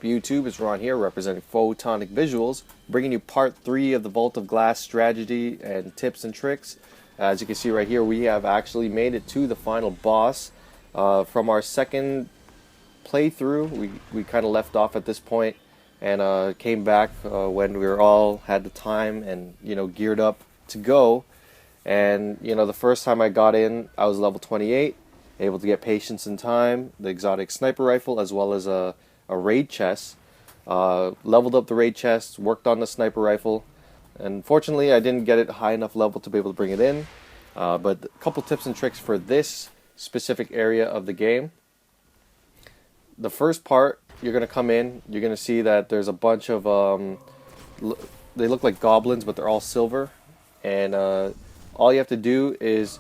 YouTube? It's Ron here, representing Photonic Visuals, bringing you part 3 of the Vault of Glass strategy and tips and tricks. As you can see right here, we have actually made it to the final boss. From our second playthrough, we kind of left off at this point and came back when we were all had the time and geared up to go. And the first time I got in, I was level 28. Able to get patience and time, the exotic sniper rifle, as well as a raid chest. Leveled up the raid chest, worked on the sniper rifle. Unfortunately, I didn't get it high enough level to be able to bring it in. But a couple tips and tricks for this specific area of the game. The first part, you're going to come in, you're going to see that there's a bunch of, they look like goblins, but they're all silver. And all you have to do is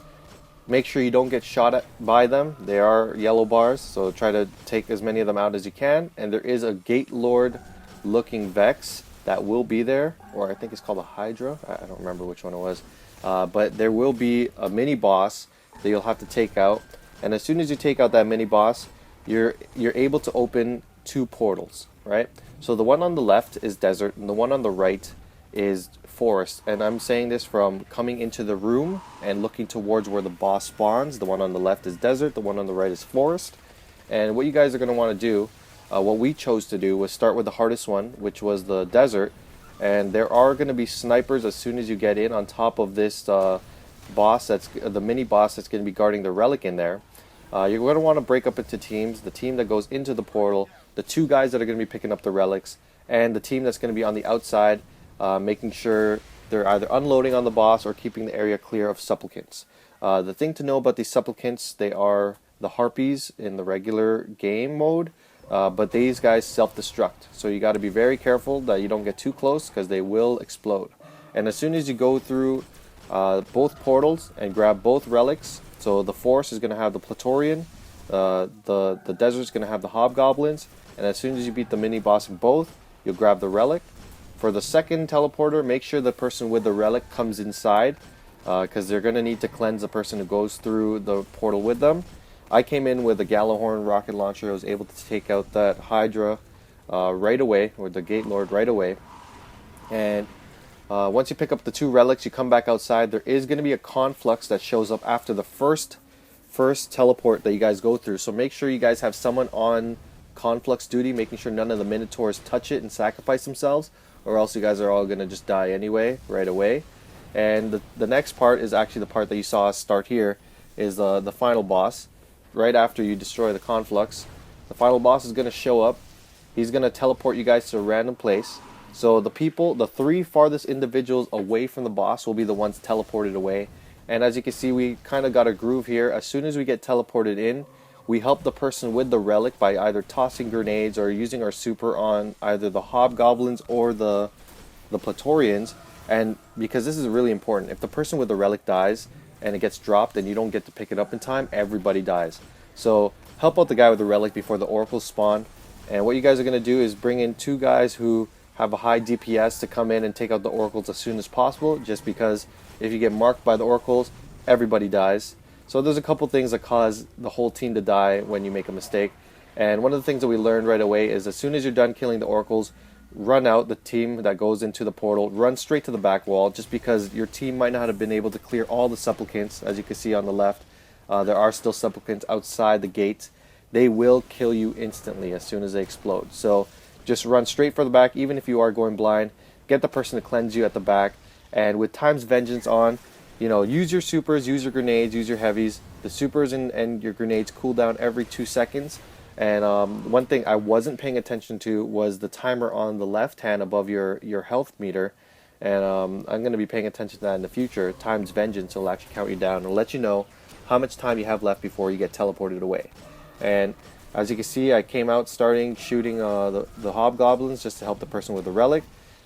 make sure you don't get shot at by them. They are yellow bars, so try to take as many of them out as you can. And there is a Gate Lord looking Vex that will be there, or I think it's called a Hydra. I don't remember which one it was. But there will be a mini boss that you'll have to take out. And as soon as you take out that mini boss, you're able to open 2 portals, right? So the one on the left is desert, and the one on the right is forest. And I'm saying this from coming into the room and looking towards where the boss spawns. The one on the left is desert, the one on the right is forest. And what you guys are going to want to do, what we chose to do, was start with the hardest one, which was the desert. And there are going to be snipers as soon as you get in on top of this boss, that's the mini boss that's going to be guarding the relic in there. You're going to want to break up into teams. The team that goes into the portal, the 2 guys that are going to be picking up the relics, and the team that's going to be on the outside, making sure they're either unloading on the boss or keeping the area clear of supplicants. The thing to know about these supplicants, they are the harpies in the regular game mode, but these guys self-destruct. So you got to be very careful that you don't get too close, because they will explode. And as soon as you go through both portals and grab both relics, so the forest is going to have the Praetorian, the desert is going to have the hobgoblins, and as soon as you beat the mini boss in both, you'll grab the relic. For the second teleporter, make sure the person with the relic comes inside, because they're going to need to cleanse the person who goes through the portal with them. I came in with a Gallahorn rocket launcher. I was able to take out that Hydra right away, or the Gate Lord right away. And once you pick up the 2 relics, you come back outside. There is going to be a conflux that shows up after the first teleport that you guys go through. So make sure you guys have someone on conflux duty, making sure none of the Minotaurs touch it and sacrifice themselves, or else you guys are all going to just die anyway, right away. And the next part is actually the part that you saw us start here, is the final boss. Right after you destroy the conflux, the final boss is going to show up. He's going to teleport you guys to a random place. So the 3 farthest individuals away from the boss will be the ones teleported away. And as you can see, we kind of got a groove here. As soon as we get teleported in, we help the person with the relic by either tossing grenades or using our super on either the hobgoblins or the Praetorians. And because this is really important, if the person with the relic dies and it gets dropped and you don't get to pick it up in time, everybody dies. So help out the guy with the relic before the oracles spawn. And what you guys are going to do is bring in 2 guys who have a high DPS to come in and take out the oracles as soon as possible, just because if you get marked by the oracles, everybody dies. So there's a couple things that cause the whole team to die when you make a mistake. And one of the things that we learned right away is as soon as you're done killing the oracles, run out, the team that goes into the portal, run straight to the back wall, just because your team might not have been able to clear all the supplicants. As you can see on the left, there are still supplicants outside the gate. They will kill you instantly as soon as they explode. So just run straight for the back, even if you are going blind. Get the person to cleanse you at the back. And with Time's Vengeance on, use your supers, use your grenades, use your heavies. The supers and your grenades cool down every 2 seconds. And one thing I wasn't paying attention to was the timer on the left hand above your health meter. And I'm going to be paying attention to that in the future. Time's Vengeance will actually count you down and let you know how much time you have left before you get teleported away. And as you can see, I came out starting shooting the hobgoblins just to help the person with the relic.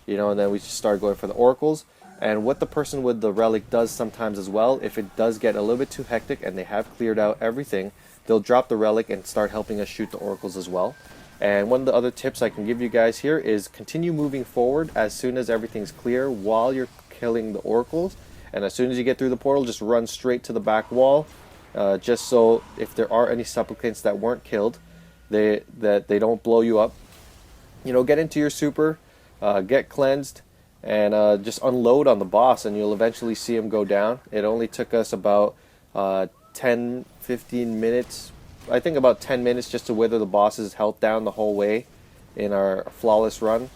And then we just started going for the oracles. And what the person with the relic does sometimes as well, if it does get a little bit too hectic and they have cleared out everything, they'll drop the relic and start helping us shoot the oracles as well. And one of the other tips I can give you guys here is continue moving forward as soon as everything's clear while you're killing the oracles. And as soon as you get through the portal, just run straight to the back wall, just so if there are any supplicants that weren't killed, they don't blow you up. Get into your super, get cleansed, and just unload on the boss, and you'll eventually see him go down. It only took us about 10, 15 minutes, I think about 10 minutes just to wither the boss's health down the whole way in our flawless run.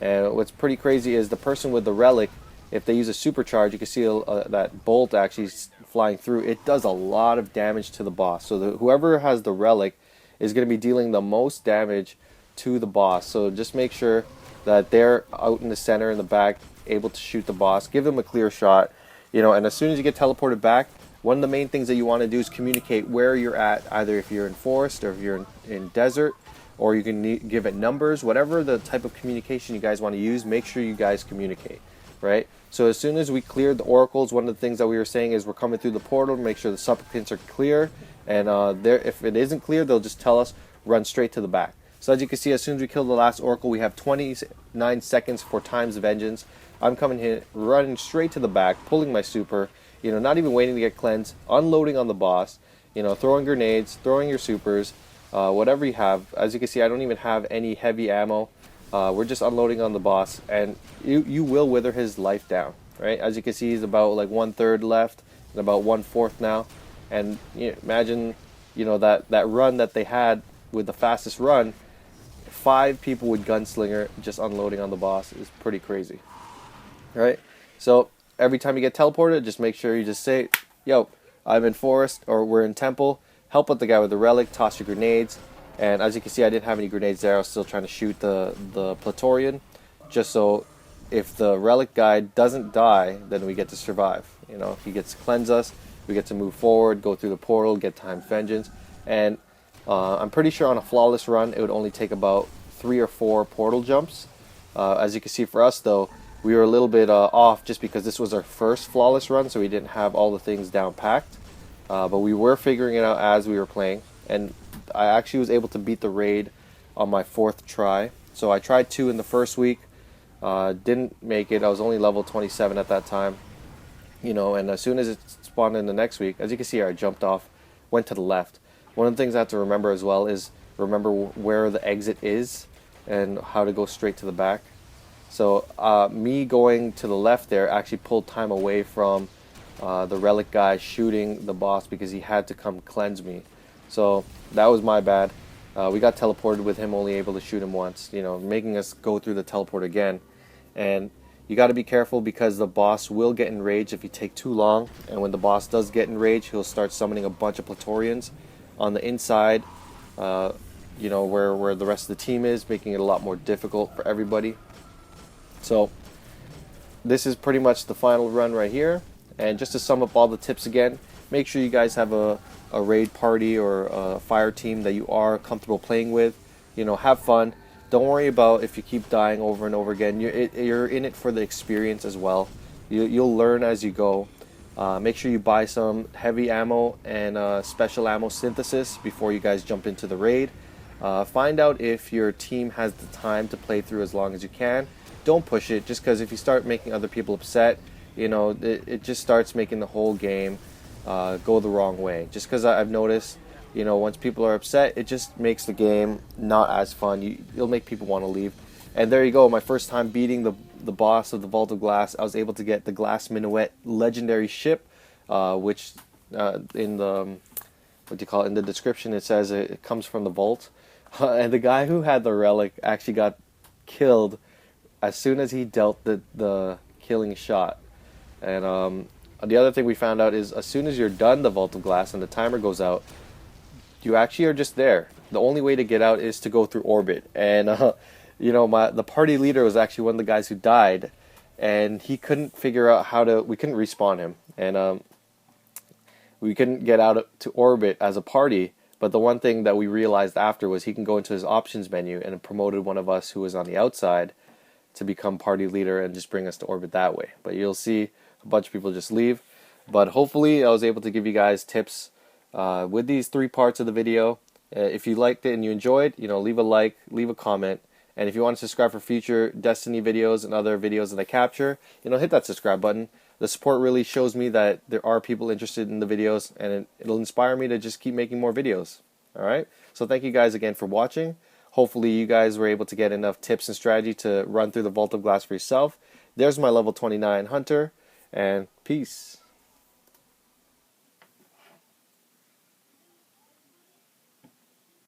And what's pretty crazy is the person with the relic, if they use a supercharge, you can see that bolt actually flying through. It does a lot of damage to the boss. So whoever has the relic is going to be dealing the most damage to the boss. So just make sure that they're out in the center, in the back, able to shoot the boss. Give them a clear shot. And as soon as you get teleported back, one of the main things that you want to do is communicate where you're at, either if you're in forest or if you're in desert, or you can give it numbers, whatever the type of communication you guys want to use, make sure you guys communicate, right? So as soon as we cleared the oracles, one of the things that we were saying is we're coming through the portal to make sure the supplicants are clear, and if it isn't clear, they'll just tell us, run straight to the back. So as you can see, as soon as we kill the last oracle, we have 29 seconds for Time's Vengeance. I'm coming here, running straight to the back, pulling my super, not even waiting to get cleansed, unloading on the boss, throwing grenades, throwing your supers, whatever you have. As you can see, I don't even have any heavy ammo. We're just unloading on the boss, and you will wither his life down, right? As you can see, he's about like 1/3 left and about 1/4 now. And imagine, that run that they had with the fastest run, 5 people with gunslinger just unloading on the boss is pretty crazy, right? So every time you get teleported, just make sure you just say, yo, I'm in forest, or we're in temple, help out the guy with the relic, toss your grenades. And as you can see, I didn't have any grenades there. I was still trying to shoot the Praetorian, just so if the relic guy doesn't die, then we get to survive. He gets to cleanse us, we get to move forward, go through the portal, get Time's Vengeance. And I'm pretty sure on a flawless run, it would only take about 3 or 4 portal jumps. As you can see, for us though, we were a little bit off just because this was our first flawless run, so we didn't have all the things down packed. But we were figuring it out as we were playing, and I actually was able to beat the raid on my 4th try. So I tried 2 in the first week, didn't make it. I was only level 27 at that time, and as soon as it spawned in the next week, as you can see here, I jumped off, went to the left. One of the things I have to remember as well is remember where the exit is and how to go straight to the back. So me going to the left there actually pulled time away from the relic guy shooting the boss because he had to come cleanse me. So that was my bad. We got teleported with him only able to shoot him once, making us go through the teleport again. And you got to be careful because the boss will get enraged if you take too long. And when the boss does get enraged, he'll start summoning a bunch of Praetorians on the inside, where the rest of the team is, making it a lot more difficult for everybody. So this is pretty much the final run right here. And just to sum up all the tips again, make sure you guys have a raid party or a fire team that you are comfortable playing with. Have fun. Don't worry about if you keep dying over and over again. You're in it for the experience as well. You'll learn as you go. Make sure you buy some heavy ammo and special ammo synthesis before you guys jump into the raid. Find out if your team has the time to play through as long as you can. Don't push it, just because if you start making other people upset, it just starts making the whole game go the wrong way. Just because I've noticed, once people are upset, it just makes the game not as fun. You'll make people want to leave. And there you go, my first time beating the boss of the Vault of Glass. I was able to get the Glass Minuet legendary ship, which in the in the description it says it comes from the vault. And the guy who had the relic actually got killed as soon as he dealt the killing shot. And the other thing we found out is as soon as you're done the Vault of Glass and the timer goes out, you actually are just there. The only way to get out is to go through orbit. And the party leader was actually one of the guys who died, and he couldn't figure out we couldn't respawn him, and we couldn't get out to orbit as a party. But the one thing that we realized after was he can go into his options menu and promoted one of us who was on the outside to become party leader and just bring us to orbit that way. But you'll see a bunch of people just leave. But hopefully I was able to give you guys tips with these 3 parts of the video. If you liked it and you enjoyed, leave a like, leave a comment. And if you want to subscribe for future Destiny videos and other videos that I capture, hit that subscribe button. The support really shows me that there are people interested in the videos, and it'll inspire me to just keep making more videos. Alright? So thank you guys again for watching. Hopefully you guys were able to get enough tips and strategy to run through the Vault of Glass for yourself. There's my level 29 hunter, and peace.